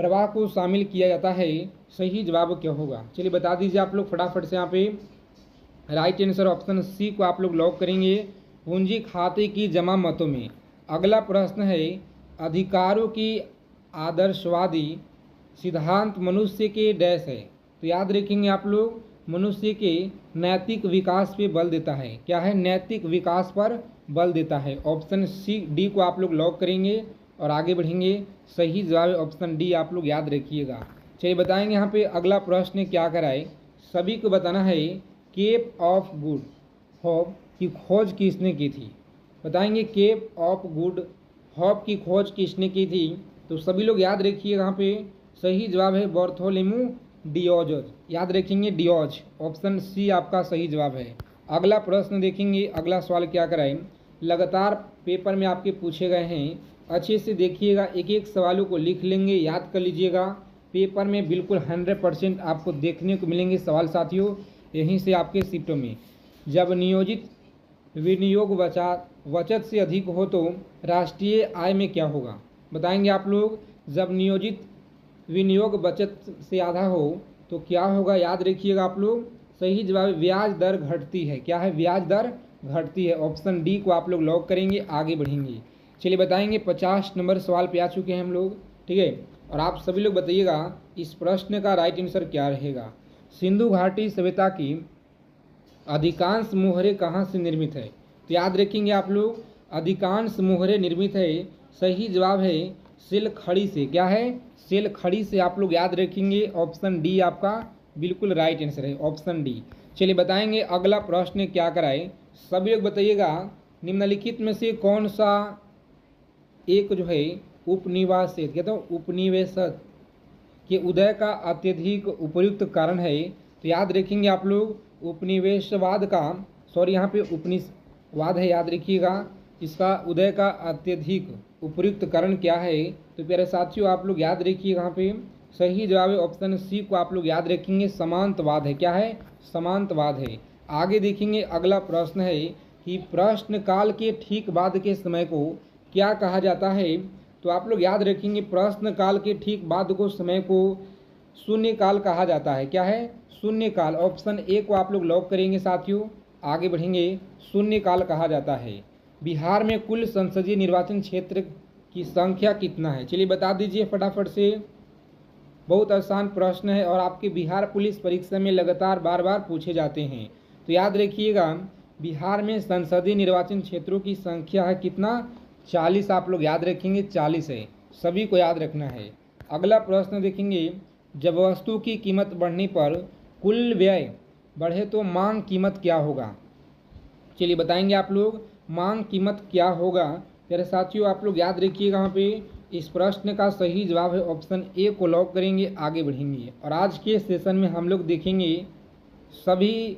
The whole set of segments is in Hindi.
प्रवाह को शामिल किया जाता है, सही जवाब क्या होगा? चलिए बता दीजिए आप लोग फटाफट से यहाँ पे। राइट आंसर ऑप्शन सी को आप लोग लॉक करेंगे, पूंजी खाते की जमा मतों में। अगला प्रश्न है, अधिकारों की आदर्शवादी सिद्धांत मनुष्य के डैश है। तो याद रखेंगे आप लोग, मनुष्य के नैतिक विकास पे बल देता है। क्या है? नैतिक विकास पर बल देता है। ऑप्शन सी डी को आप लोग लॉक करेंगे और आगे बढ़ेंगे। सही जवाब ऑप्शन डी आप लोग याद रखिएगा। चलिए बताएंगे यहाँ पे अगला प्रश्न क्या कराए, सभी को बताना है। केप ऑफ गुड होप की खोज किसने की थी? बताएंगे केप ऑफ गुड होप की खोज किसने की थी? तो सभी लोग याद रखिएगा यहाँ पे। सही जवाब है बार्थोलोमेव डियोज। याद रखेंगे डियोज। ऑप्शन सी आपका सही जवाब है। अगला प्रश्न देखेंगे, अगला सवाल क्या कराएं। लगातार पेपर में आपके पूछे गए हैं, अच्छे से देखिएगा, एक एक सवालों को लिख लेंगे, याद कर लीजिएगा। पेपर में बिल्कुल 100% आपको देखने को मिलेंगे सवाल साथियों, यहीं से आपके शिफ्टों में। जब नियोजित विनियोग बचत से अधिक हो तो राष्ट्रीय आय में क्या होगा? बताएंगे आप लोग। जब नियोजित विनियोग बचत से आधा हो तो क्या होगा? याद रखिएगा आप लोग। सही जवाब ब्याज दर घटती है। क्या है? ब्याज दर घटती है। ऑप्शन डी को आप लोग लॉक करेंगे, आगे बढ़ेंगे। चलिए बताएंगे 50 नंबर सवाल पे आ चुके हैं हम लोग, ठीक है। और आप सभी लोग बताइएगा इस प्रश्न का राइट आंसर क्या रहेगा। सिंधु घाटी सभ्यता की अधिकांश मोहरे कहाँ से निर्मित है? तो याद रखेंगे आप लोग, अधिकांश मोहरे निर्मित है, सही जवाब है सिलखड़ी से। क्या है? सिलखड़ी से आप लोग याद रखेंगे। ऑप्शन डी आपका बिल्कुल राइट आंसर है, ऑप्शन डी। चलिए बताएंगे अगला प्रश्न क्या कराए, सभी लोग बताइएगा। निम्नलिखित में से कौन सा एक जो है उपनिवेशित, कहते हैं उपनिवेशक के उदय का अत्यधिक उपयुक्त कारण है? तो याद रखेंगे आप लोग, उपनिवेशवाद का, सॉरी यहाँ पे उपनिवेशवाद है, याद रखिएगा। इसका उदय का अत्यधिक उपयुक्त कारण क्या है? तो प्यारे साथियों आप लोग याद रखिएगा यहाँ पे। सही जवाब है ऑप्शन सी को आप लोग याद रखेंगे, समांतवाद है। क्या है? समांतवाद है। आगे देखेंगे अगला प्रश्न है कि प्रश्न काल के ठीक बाद के समय को क्या कहा जाता है? तो आप लोग याद रखेंगे, प्रश्न काल के ठीक बाद को समय को शून्य काल कहा जाता है। क्या है? शून्य काल। ऑप्शन ए को आप लोग लॉक करेंगे साथियों, आगे बढ़ेंगे। शून्य काल कहा जाता है। बिहार में कुल संसदीय निर्वाचन क्षेत्र की संख्या कितना है? चलिए बता दीजिए फटाफट से। बहुत आसान प्रश्न है और आपके बिहार पुलिस परीक्षा में लगातार बार बार पूछे जाते हैं। तो याद रखिएगा, बिहार में संसदीय निर्वाचन क्षेत्रों की संख्या है कितना? 40 आप लोग याद रखेंगे, 40 है, सभी को याद रखना है। अगला प्रश्न देखेंगे, जब वस्तु की कीमत बढ़ने पर कुल व्यय बढ़े तो मांग कीमत क्या होगा? चलिए बताएंगे आप लोग, मांग कीमत क्या होगा? मेरे साथियों आप लोग याद रखिएगा यहाँ पे। इस प्रश्न का सही जवाब है ऑप्शन ए को लॉक करेंगे, आगे बढ़ेंगे। और आज के सेशन में हम लोग देखेंगे सभी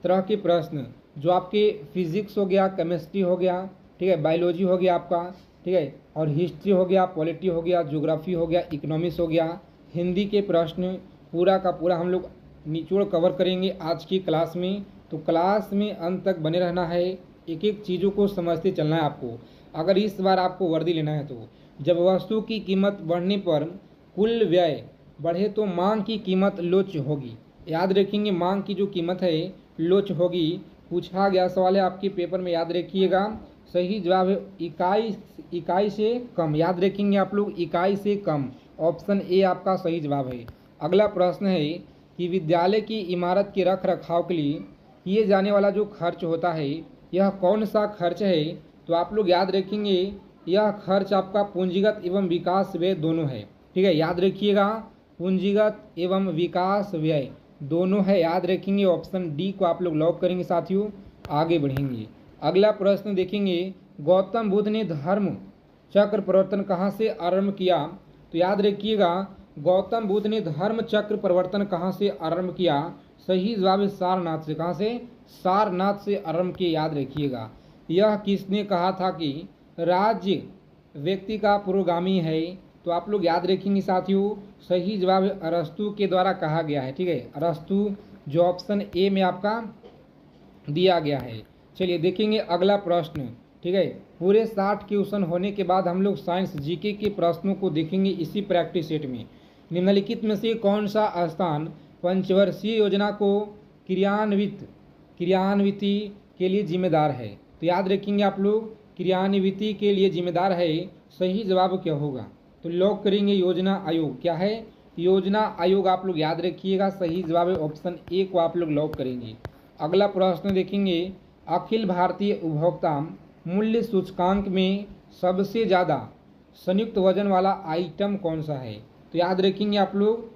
तरह के प्रश्न, जो आपके फिजिक्स हो गया, केमिस्ट्री हो गया, ठीक है, बायोलॉजी हो गया आपका, ठीक है, और हिस्ट्री हो गया, पॉलिटी हो गया, ज्योग्राफी हो गया, इकोनॉमिक्स हो गया, हिंदी के प्रश्न पूरा का पूरा हम लोग निचोड़ कवर करेंगे आज की क्लास में। तो क्लास में अंत तक बने रहना है, एक एक चीज़ों को समझते चलना है आपको, अगर इस बार आपको वर्दी लेना है तो। जब वस्तु की कीमत बढ़ने पर कुल व्यय बढ़े तो मांग की कीमत लोच होगी। याद रखेंगे, मांग की जो कीमत है लोच होगी। पूछा गया सवाल है आपके पेपर में, याद रखिएगा। सही जवाब है इकाई से कम। याद रखेंगे आप लोग, इकाई से कम। ऑप्शन ए आपका सही जवाब है। अगला प्रश्न है कि विद्यालय की इमारत के रख रखाव के लिए किए जाने वाला जो खर्च होता है, यह कौन सा खर्च है? तो आप लोग याद रखेंगे, यह खर्च आपका पूंजीगत एवं विकास व्यय दोनों है। ठीक है, याद रखिएगा, पूंजीगत एवं विकास व्यय दोनों है, याद रखेंगे। ऑप्शन डी को आप लोग लॉक करेंगे साथियों, आगे बढ़ेंगे। अगला प्रश्न देखेंगे, गौतम बुद्ध ने धर्म चक्र परिवर्तन कहाँ से आरंभ किया? तो याद रखिएगा, गौतम बुद्ध ने धर्म चक्र परिवर्तन कहाँ से आरंभ किया? सही जवाब है सारनाथ से। कहाँ से? सारनाथ से आरंभ किया, याद रखिएगा। यह किसने कहा था कि राज्य व्यक्ति का पुरोगामी है? तो आप लोग याद रखेंगे साथियों, सही जवाब है अरस्तु के द्वारा कहा गया है। ठीक है, अरस्तु, जो ऑप्शन ए में आपका दिया गया है। चलिए देखेंगे अगला प्रश्न। ठीक ठीक है। पूरे 60 क्वेश्चन होने के बाद हम लोग साइंस जीके के प्रश्नों को देखेंगे इसी प्रैक्टिस सेट में। निम्नलिखित में से कौन सा स्थान पंचवर्षीय योजना को क्रियान्विति के लिए जिम्मेदार है? तो याद रखेंगे आप लोग, क्रियान्विति के लिए जिम्मेदार है, सही जवाब क्या होगा? तो लॉक करेंगे योजना आयोग। क्या है? योजना आयोग आप लोग याद रखिएगा, सही जवाब है ऑप्शन ए को आप लोग लॉक करेंगे। अगला प्रश्न देखेंगे, अखिल भारतीय उपभोक्ता मूल्य सूचकांक में सबसे ज़्यादा संयुक्त वजन वाला आइटम कौन सा है? तो याद रखेंगे आप लोग,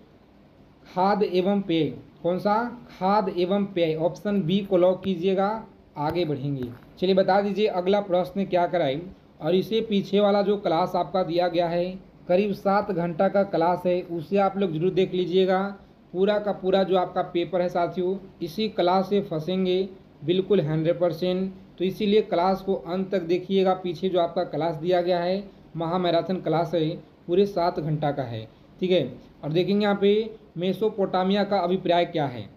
खाद्य एवं पेय। कौन सा? खाद्य एवं पेय, ऑप्शन बी को लॉक कीजिएगा। आगे बढ़ेंगे, चलिए बता दीजिए अगला प्रश्न क्या कराए। और इसे पीछे वाला जो क्लास आपका दिया गया है, करीब 7 घंटा का क्लास है, उसे आप लोग जरूर देख लीजिएगा। पूरा का पूरा जो आपका पेपर है साथियों, इसी क्लास से फंसेंगे बिल्कुल 100%। तो इसीलिए क्लास को अंत तक देखिएगा। पीछे जो आपका क्लास दिया गया है महा मैराथन क्लास है, पूरे 7 घंटा का है, ठीक है। और देखेंगे यहाँ पे मेसोपोटामिया का अभिप्राय क्या है,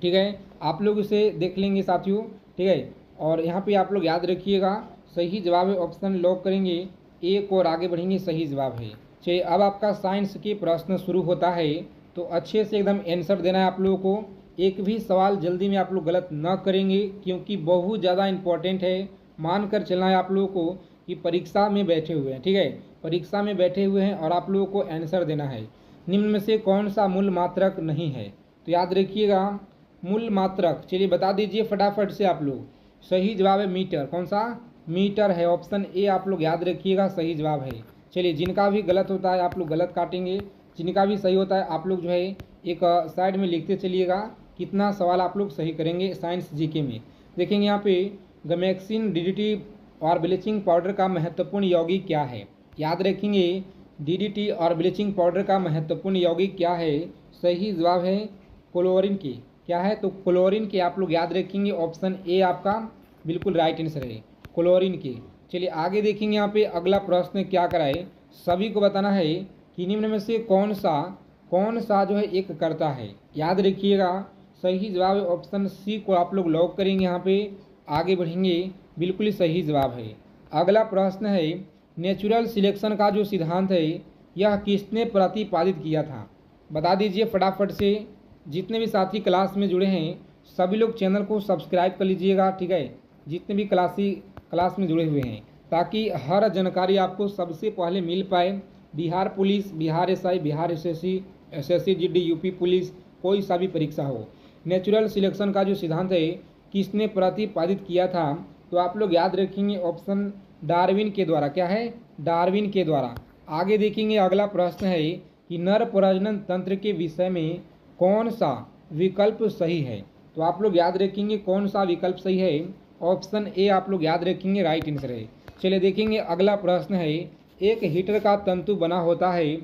ठीक है, आप लोग इसे देख लेंगे साथियों, ठीक है। और यहाँ पे आप लोग याद रखिएगा, सही जवाब है ऑप्शन लॉक करेंगे ए को और आगे बढ़ेंगे, सही जवाब है। चलिए अब आपका साइंस के प्रश्न शुरू होता है, तो अच्छे से एकदम आंसर देना है आप लोगों को। एक भी सवाल जल्दी में आप लोग गलत न करेंगे, क्योंकि बहुत ज़्यादा इम्पोर्टेंट है। मानकर चलना है आप लोगों को कि परीक्षा में बैठे हुए हैं, ठीक है, परीक्षा में बैठे हुए हैं और आप लोगों को आंसर देना है। निम्न में से कौन सा मूल मात्रक नहीं है? तो याद रखिएगा मूल मात्रक, चलिए बता दीजिए फटाफट से आप लोग। सही जवाब है मीटर। कौन सा? मीटर है, ऑप्शन ए आप लोग याद रखिएगा, सही जवाब है। चलिए जिनका भी गलत होता है आप लोग गलत काटेंगे, जिनका भी सही होता है आप लोग जो है एक साइड में लिखते चलिएगा कितना सवाल आप लोग सही करेंगे साइंस जीके में। देखेंगे यहाँ पे गैमेक्सिन, डीडीटी और ब्लीचिंग पाउडर का महत्वपूर्ण यौगिक क्या है? याद रखेंगे डीडीटी और ब्लीचिंग पाउडर का महत्वपूर्ण यौगिक क्या है? सही जवाब है क्लोरीन की। क्या है? तो क्लोरीन के आप लोग याद रखेंगे, ऑप्शन ए आपका बिल्कुल राइट आंसर है, क्लोरीन के। चलिए आगे देखेंगे यहाँ पे अगला प्रश्न क्या कराए। सभी को बताना है कि निम्न में से कौन सा जो है एक करता है? याद रखिएगा, सही जवाब है ऑप्शन सी को आप लोग लॉक करेंगे। यहाँ पे आगे बढ़ेंगे, बिल्कुल ही सही जवाब है। अगला प्रश्न है, नेचुरल सिलेक्शन का जो सिद्धांत है यह किसने प्रतिपादित किया था? बता दीजिए फटाफट से। जितने भी साथी क्लास में जुड़े हैं सभी लोग चैनल को सब्सक्राइब कर लीजिएगा, ठीक है, जितने भी क्लास में जुड़े हुए हैं, ताकि हर जानकारी आपको सबसे पहले मिल पाए। Bihar police, Bihar SI, Bihar SSC, SSC GD, UP police, कोई सा भी परीक्षा हो, नेचुरल सिलेक्शन का जो सिद्धांत है किसने प्रतिपादित किया था? तो आप लोग याद रखेंगे ऑप्शन डार्विन के द्वारा। क्या है? डार्विन के द्वारा। आगे देखेंगे अगला प्रश्न है कि नर प्रजनन तंत्र के विषय में कौन सा विकल्प सही है? तो आप लोग याद रखेंगे कौन सा विकल्प सही है, ऑप्शन ए आप लोग याद रखेंगे राइट आंसर है। चलिए देखेंगे अगला प्रश्न है, एक हीटर का तंतु बना होता है,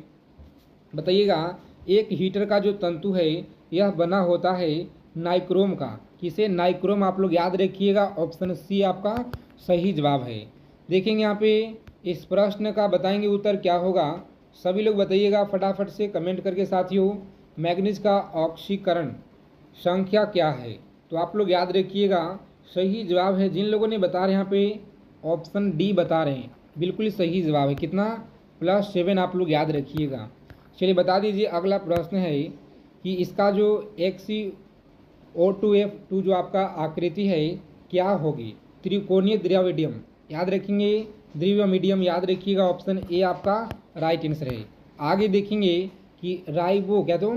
बताइएगा एक हीटर का जो तंतु है यह बना होता है नाइक्रोम का। किसे? नाइक्रोम आप लोग याद रखिएगा, ऑप्शन सी आपका सही जवाब है। देखेंगे यहाँ पे इस प्रश्न का बताएंगे उत्तर क्या होगा, सभी लोग बताइएगा फटाफट से कमेंट करके साथियों। मैग्नीज का ऑक्सीकरण संख्या क्या है? तो आप लोग याद रखिएगा, सही जवाब है, जिन लोगों ने बता रहे हैं यहाँ पे ऑप्शन डी बता रहे हैं, बिल्कुल ही सही जवाब है। कितना? +7 आप लोग याद रखिएगा। चलिए बता दीजिए अगला प्रश्न है कि इसका जो XeO2F2 जो आपका आकृति है क्या होगी? त्रिकोणीय द्रव्यडियम। याद रखेंगे द्रव्यमीडियम, याद रखिएगा, ऑप्शन ए आपका राइट आंसर है। आगे देखेंगे कि राइबो क्या तो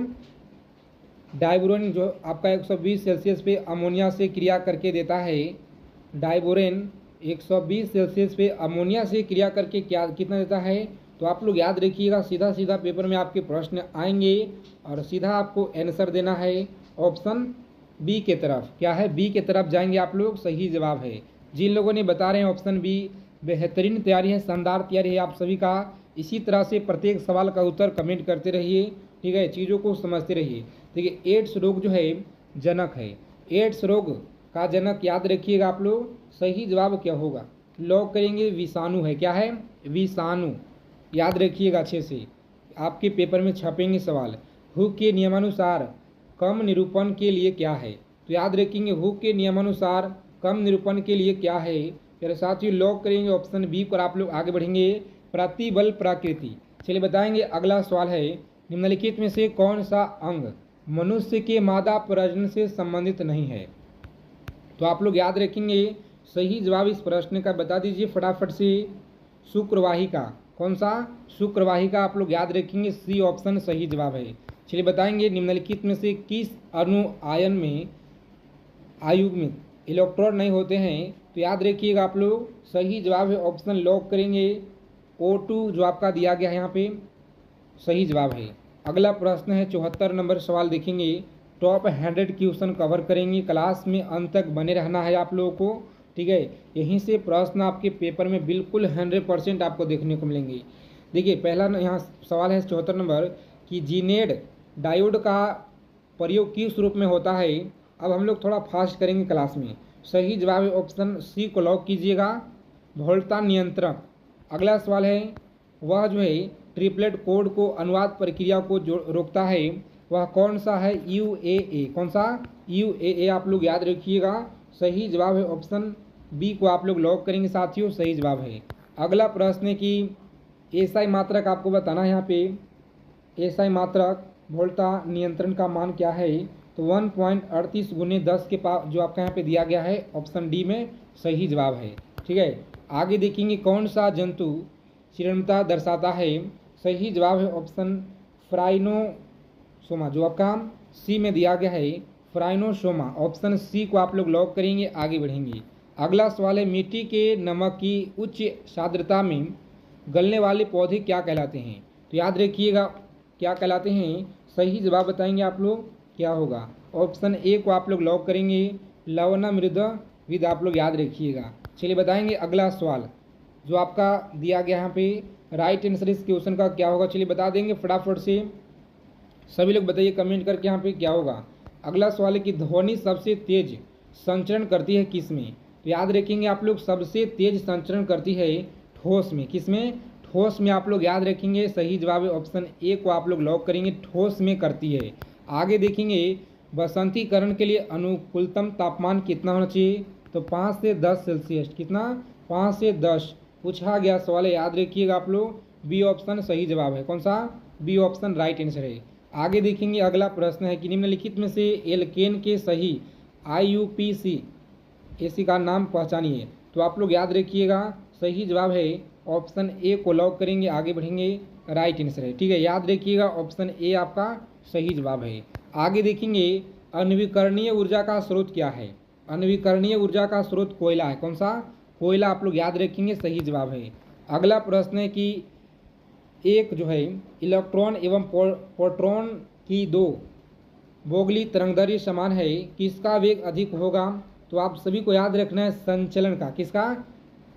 डाइबोरेन जो आपका 120 सेल्सियस पे अमोनिया से क्रिया करके देता है, डाइबोरेन 120 सेल्सियस पे अमोनिया से क्रिया करके क्या कितना देता है? तो आप लोग याद रखिएगा, सीधा सीधा पेपर में आपके प्रश्न आएंगे और सीधा आपको आंसर देना है ऑप्शन बी के तरफ। क्या है? बी के तरफ जाएंगे आप लोग, सही जवाब है। जिन लोगों ने बता रहे हैं ऑप्शन बी, बेहतरीन तैयारी है, शानदार तैयारी है आप सभी का। इसी तरह से प्रत्येक सवाल का उत्तर कमेंट करते रहिए, ठीक है, चीज़ों को समझते रहिए। देखिए एड्स रोग जो है जनक है, एड्स रोग का जनक याद रखिएगा आप लोग, सही जवाब क्या होगा? लॉक करेंगे विषाणु है। क्या है? विषाणु, याद रखिएगा अच्छे से, आपके पेपर में छपेंगे सवाल। हुक के नियमानुसार कम निरूपण के लिए क्या है? तो याद रखेंगे हुक के नियमानुसार कम निरूपण के लिए क्या है? फिर साथियों लॉक करेंगे ऑप्शन बी पर आप लोग आगे बढ़ेंगे, प्रतिबल प्रकृति। चलिए बताएंगे अगला सवाल है, निम्नलिखित में से कौन सा अंग मनुष्य के मादा प्रजनन से संबंधित नहीं है? तो आप लोग याद रखेंगे सही जवाब इस प्रश्न का बता दीजिए फटाफट से। शुक्रवाहिका, कौन सा? शुक्रवाहिका आप लोग याद रखेंगे, सी ऑप्शन सही जवाब है। चलिए बताएंगे निम्नलिखित में से किस अणु आयन में आयुग्मित इलेक्ट्रॉन नहीं होते हैं? तो याद रखिएगा आप लोग सही जवाब है ऑप्शन लॉक करेंगे O2 जो आपका दिया गया है यहाँ पे सही जवाब है। अगला प्रश्न है 74 नंबर सवाल देखेंगे, टॉप 100 क्वेश्चन कवर करेंगे, क्लास में अंत तक बने रहना है आप लोगों को, ठीक है। यहीं से प्रश्न आपके पेपर में बिल्कुल 100% आपको देखने को मिलेंगे। देखिए पहला यहाँ सवाल है 74 नंबर कि जीनेड डायोड का प्रयोग किस रूप में होता है? अब हम लोग थोड़ा फास्ट करेंगे क्लास में। सही जवाब है ऑप्शन सी को लॉक कीजिएगा, वोल्टा नियंत्रक। अगला सवाल है वह जो है ट्रिपलेट कोड को अनुवाद प्रक्रिया को जो रोकता है वह कौन सा है? UAA। कौन सा? UAA आप लोग याद रखिएगा, सही जवाब है ऑप्शन बी को आप लोग लॉक करेंगे साथियों, सही जवाब है। अगला प्रश्न है कि SI मात्रक आपको बताना है यहाँ पे, SI मात्रक वोल्टा नियंत्रण का मान क्या है? तो 1.38 × 10 के पास जो आपका यहाँ पे दिया गया है ऑप्शन डी में सही जवाब है, ठीक है। आगे देखेंगे कौन सा जंतु चिरंता दर्शाता है? सही जवाब है ऑप्शन फ्राइनोसोमा, जो आपका सी में दिया गया है फ्राइनोसोमा, ऑप्शन सी को आप लोग लॉक करेंगे, आगे बढ़ेंगे। अगला सवाल है मिट्टी के नमक की उच्च सान्द्रता में गलने वाले पौधे क्या कहलाते हैं? तो याद रखिएगा क्या कहलाते हैं, सही जवाब बताएंगे आप लोग क्या होगा? ऑप्शन ए को आप लोग लॉक करेंगे, लवणमृदविद आप लोग याद रखिएगा। चलिए बताएंगे अगला सवाल जो आपका दिया गया यहाँ पे राइट आंसर इस क्वेश्चन का क्या होगा? चलिए बता देंगे फटाफट से, सभी लोग बताइए कमेंट करके यहाँ पे क्या होगा। अगला सवाल है कि ध्वनि सबसे तेज संचरण करती है किस में? तो याद रखेंगे आप लोग सबसे तेज संचरण करती है ठोस में। किस में? ठोस में आप लोग याद रखेंगे, सही जवाब है ऑप्शन ए को आप लोग लॉक करेंगे, ठोस में करती है। आगे देखेंगे बसंतीकरण के लिए अनुकूलतम तापमान कितना होना चाहिए? तो 5 से 10 सेल्सियस। कितना? 5 से 10 पूछा गया सवाल है, याद रखिएगा आप लोग, बी ऑप्शन सही जवाब है। कौन सा? बी ऑप्शन राइट आंसर है। आगे देखेंगे अगला प्रश्न है कि निम्नलिखित में से एल्केन के सही IUPAC एसी का नाम पहचानिए। तो आप लोग याद रखिएगा सही जवाब है ऑप्शन ए को लॉक करेंगे, आगे बढ़ेंगे, राइट आंसर है, ठीक है। याद रखिएगा ऑप्शन ए आपका सही जवाब है। आगे देखेंगे अनवीकरणीय ऊर्जा का स्रोत क्या है? अनवीकरणीय ऊर्जा का स्रोत कोयला है। कौन सा? कोयला आप लोग याद रखेंगे, सही जवाब है। अगला प्रश्न है कि एक जो है इलेक्ट्रॉन एवं प्रोटॉन की दो बोगली तरंगदैर्घ्य समान है, किसका वेग अधिक होगा? तो आप सभी को याद रखना है संचलन का। किसका?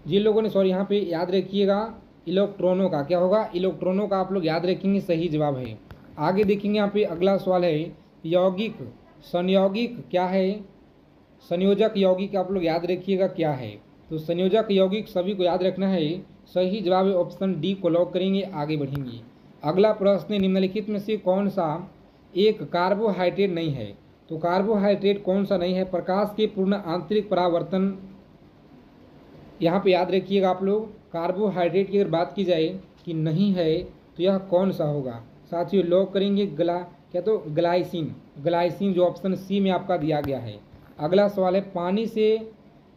जिन लोगों ने सॉरी यहाँ पे याद रखिएगा इलेक्ट्रॉनों का। क्या होगा? इलेक्ट्रॉनों का आप लोग याद रखेंगे, सही जवाब है। आगे देखेंगे यहाँ पे अगला सवाल है यौगिक संयोगिक क्या है? संयोजक यौगिक आप लोग याद रखिएगा क्या है? तो संयोजक यौगिक सभी को याद रखना है, सही जवाब है ऑप्शन डी को लॉक करेंगे, आगे बढ़ेंगे। अगला प्रश्न निम्नलिखित में से कौन सा एक कार्बोहाइड्रेट नहीं है? तो कार्बोहाइड्रेट कौन सा नहीं है? प्रकाश के पूर्ण आंतरिक परावर्तन, यहाँ पे याद रखिएगा आप लोग, कार्बोहाइड्रेट की अगर बात की जाए कि नहीं है तो यह कौन सा होगा? साथियों लॉक करेंगे ग्लाइसिन जो ऑप्शन सी में आपका दिया गया है। अगला सवाल है पानी से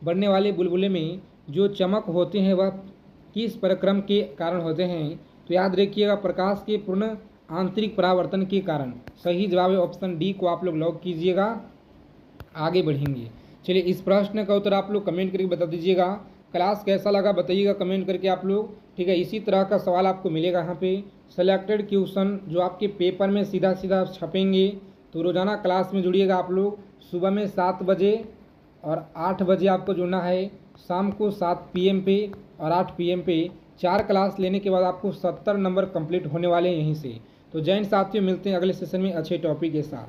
बढ़ने वाले बुलबुले में जो चमक होते हैं वह किस प्रक्रम के कारण होते हैं? तो याद रखिएगा प्रकाश के पूर्ण आंतरिक परावर्तन के कारण। सही जवाब है ऑप्शन डी को आप लोग लॉक कीजिएगा, आगे बढ़ेंगे। चलिए इस प्रश्न का उत्तर आप लोग कमेंट करके बता दीजिएगा। क्लास कैसा लगा बताइएगा कमेंट करके आप लोग, ठीक है। इसी तरह का सवाल आपको मिलेगा यहाँ पे सेलेक्टेड क्वेश्चन जो आपके पेपर में सीधा सीधा छपेंगे। तो रोज़ाना क्लास में जुड़िएगा आप लोग, सुबह में 7 बजे और 8 बजे आपको जुड़ना है, शाम को 7 PM पे और 8 PM पे। 4 क्लास लेने के बाद आपको 70 नंबर कंप्लीट होने वाले हैं यहीं से। तो जय हिंद साथियों, मिलते हैं अगले सेशन में अच्छे टॉपिक के साथ।